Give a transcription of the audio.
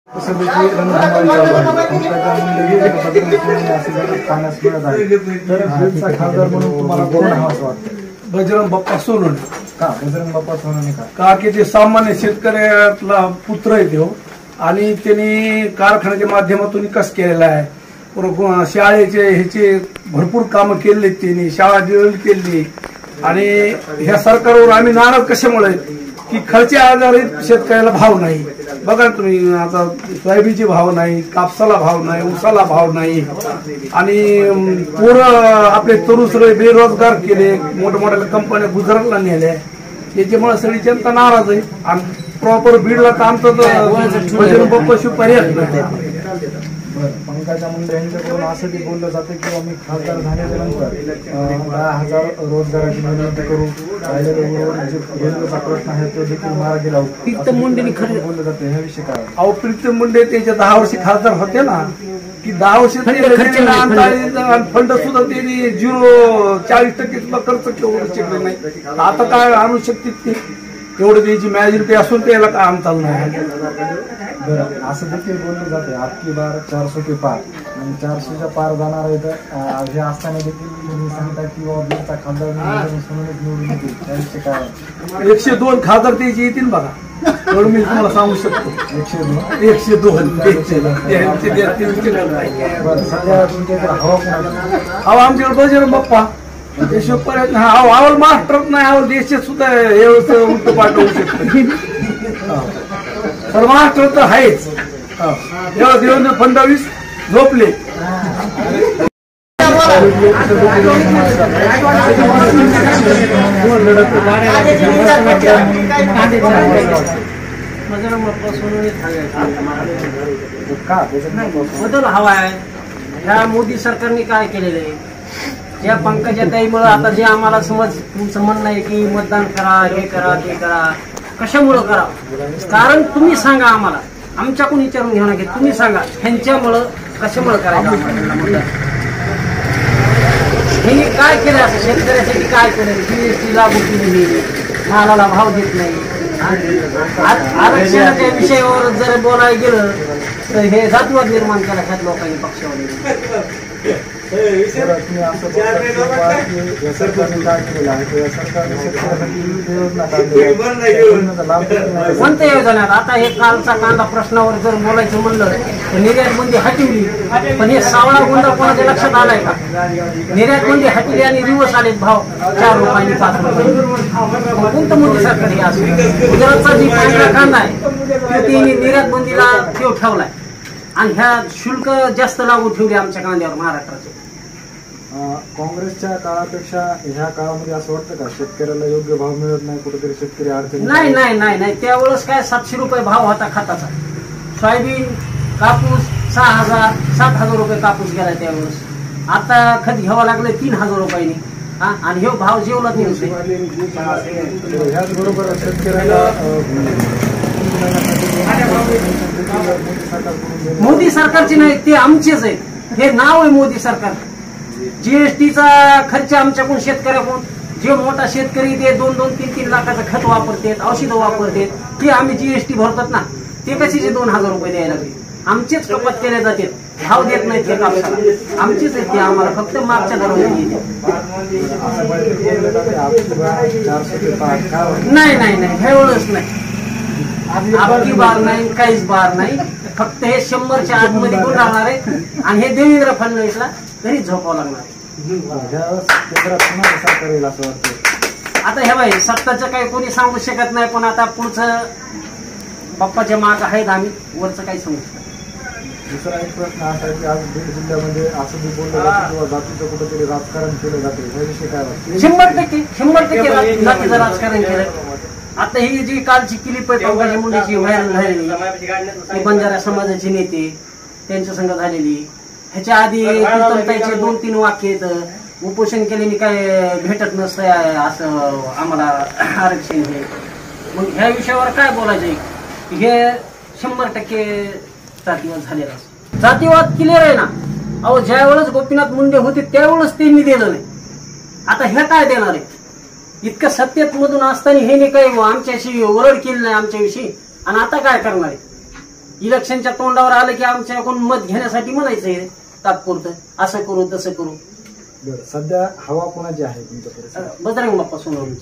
सभेची रणधुमाळी चालू आहे. पंकजा मुंडे खाण्यास मिळत आहे. तर बीडचा खासदार म्हणून तुम्हाला कोण हवा असं वाटतं? बजरंग बाप्पा सोनवणे. का बजरंग बाप्पा सोनवणे का की ते सामान्य शेतकऱ्यातला पुत्र आहे तो आणि त्यांनी कारखान्याच्या माध्यमातून विकास केलेला आहे. शाळेचे ह्याचे भरपूर कामं केली त्यांनी, शाळा डेव्हलप केली. आणि ह्या सरकारवर आम्ही नाराज कशामुळे की खर्चे आधारित शेतकऱ्याला भाव नाही. बघा तुम्ही आता सोयाबीनचे भाव नाही, कापसाला भाव नाही, ऊसाला भाव नाही. आणि पूर्ण आपले तरुण सगळे बेरोजगार केले, मोठ्या मोठ्या कंपन्या गुजरातला नेल्या. याच्यामुळे सगळी जनता नाराज आहे. आणि प्रॉपर बीडला तर आमचं बजरंग बाप्पाशी पर्याय नाही. पंकजा मुंडे यांच्याकडून असं बी बोललं जाते की आम्ही खासदार झाल्याच्या नंतर 10,000 रोजगाराची निर्मिती करू, रेल्वेचा प्रश्न आहे तो देखील मार्गी लावू. प्रीतम मुंडेंनी खरं बोललं जाते. ह्याविषयी काय? अहो प्रीतम मुंडे त्यांच्या 10 वर्षी खासदार होते ना, की 10 वर्षी फंड सुद्धा त्यांनी 40% सुद्धा खर्च केला नाही. आता काय आणू शकते ते? एवढं त्यांची मॅजॉरिटी असून त्याला काय आणता नाही. असं देखील बोलले जाते आपकी बार 400 के पार, म्हणजे 400च्या पार जाणार आहे. तर हे असताना देखील तुम्ही सांगता की बीडचा खासदार निवडून येतील. त्याविषयी काय? 102 खासदार त्याची येतील बघा, एवढं मी तुम्हाला सांगू शकतो. 102 सध्या तुमच्याकडे हवा आमच्याकडे बजरंग बाप्पा. आवाल मास्टर नाही, आवाल देशात सुद्धा उलट पाठवू शकतो. तर मास्टर तर आहेच. देवेंद्र फडणवीस झोपले. बदल हवा आहे. ह्या मोदी सरकारने काय केलेलं आहे? या पंकजाताईमुळे आता जे आम्हाला तुमचं म्हणणं आहे की मतदान करा, हे करा, ते करा, कशामुळं करा? कारण तुम्ही सांगा आम्हाला, आमच्याकडून विचारून घेऊ नका, तुम्ही सांगा ह्यांच्यामुळं कशामुळं करायचं? हे काय केलं असं शेतकऱ्यासाठी? काय केलं? GST लागू केलेली, मालाला भाव देत नाही. आरक्षणाच्या विषयावर जर बोलायला गेलं तर हे जातीवाद निर्माण केला ह्यात लोकांनी पक्षावर. तुम्ही असं सरकारने काय केलेलं आहे? सरकारने शेतकऱ्यासाठी कोणत्या योजनात? आता हे कालचा कांदा प्रश्नावर जर बोलायचं म्हणलं तर निर्यात बंदी हटवली, पण हे सावळा गोंधळ कोणाच्या लक्षात आलाय का? निर्यात बंदी हटली आणि दिवस आलेत भाव 4 रुपयांनी 5 रुपये. कोणतं मोदी सरकार हे असं? गुजरातचा जी पांढरा कांदा आहे ती निर्यात बंदीला ठेवलाय आणि ह्या शुल्क जास्त लागू ठेवले आमच्या कांद्यावर महाराष्ट्राचे. काँग्रेसच्या काळापेक्षा ह्या काळामध्ये असं वाटतं का शेतकऱ्याला योग्य भाव मिळत नाही, कुठेतरी शेतकरी अडचणी? नाही नाही नाही नाही त्यावेळेस काय 700 रुपये भाव होता खताचा. सोयाबीन, कापूस 6,000 7,000 रुपये कापूस गेला त्यावेळेस. आता खत घ्यावं लागलं 3,000 रुपयांनी. आणि हे भाव जेवला नाही. ह्याचबरोबर शेतकऱ्याला मोदी सरकारचे नाही, ते आमचेच आहेत. हे नाव आहे मोदी सरकार. जीएसटीचा खर्च आमच्याकडून शेतकऱ्याकडून. जे मोठा शेतकरी ते 2-2, 3-3 लाखाचं खत वापरतात, औषधं वापरतात, ते आम्ही जीएसटी भरतात ना, ते कशाचे 2,000 रुपये द्यायला लागले? आमचेच कपात केले जाते, भाव देत नाहीत ते कापसाला. आमचेच आहेत ते, आम्हाला फक्त मागच्या दरवाजे नाही नाही नाही ह्या वेळेस नाही. आपली बार नाही, काहीच बार नाही. फक्त हे 100च्या आतमध्ये कोण राहणार आहे? आणि हे देवेंद्र फडणवीसला घरी झोपावं लागणार. आता हे बाई सत्ताचं काही कोणी सांगू शकत नाही, पण आता पुढचं बाप्पाच्या माग आहेत आम्ही, वरचं काही सांगू शकत. दुसरा एक प्रश्न असा आहे की आज बीड जिल्ह्यामध्ये असं बी बोललं जातं किंवा जातीचं कुठेतरी राजकारण केलं जाते. ह्याविषयी काय वाटतं? 100% जातीचं राजकारण केलं. आता ही जी कालची क्लिप आहे पंकजा मुंडेची व्हायरल झालेली, ती बंजारा समाजाचे नेते त्यांच्या संग झालेली. ह्याच्या आधी प्रीतमताईचे 2-3 वाक्य आहेत, उपोषण केल्याने काय भेटत नसतंय असं आम्हाला आरक्षण हे. मग ह्या विषयावर काय बोलायचंय? हे 100% जातीवाद झालेला. जातीवाद क्लिअर आहे ना. अहो ज्या वेळेस गोपीनाथ मुंडे होते त्यावेळेस त्यांनी दिलं नाही. आता ह्या काय देणार आहे? इतकं सत्तेत मधून असताना हे नाही काही आमच्याशी ओरड केली नाही आमच्याविषयी, आणि आता काय करणार आहे? इलेक्शनच्या तोंडावर आलं की आमच्याकडून मत घेण्यासाठी म्हणायचंय तात्पुरतं असं करू तसं करू. बरं, सध्या हवा कोणाची आहे तुमच्याकडे? बजरंग बाप्पा सोनवणे.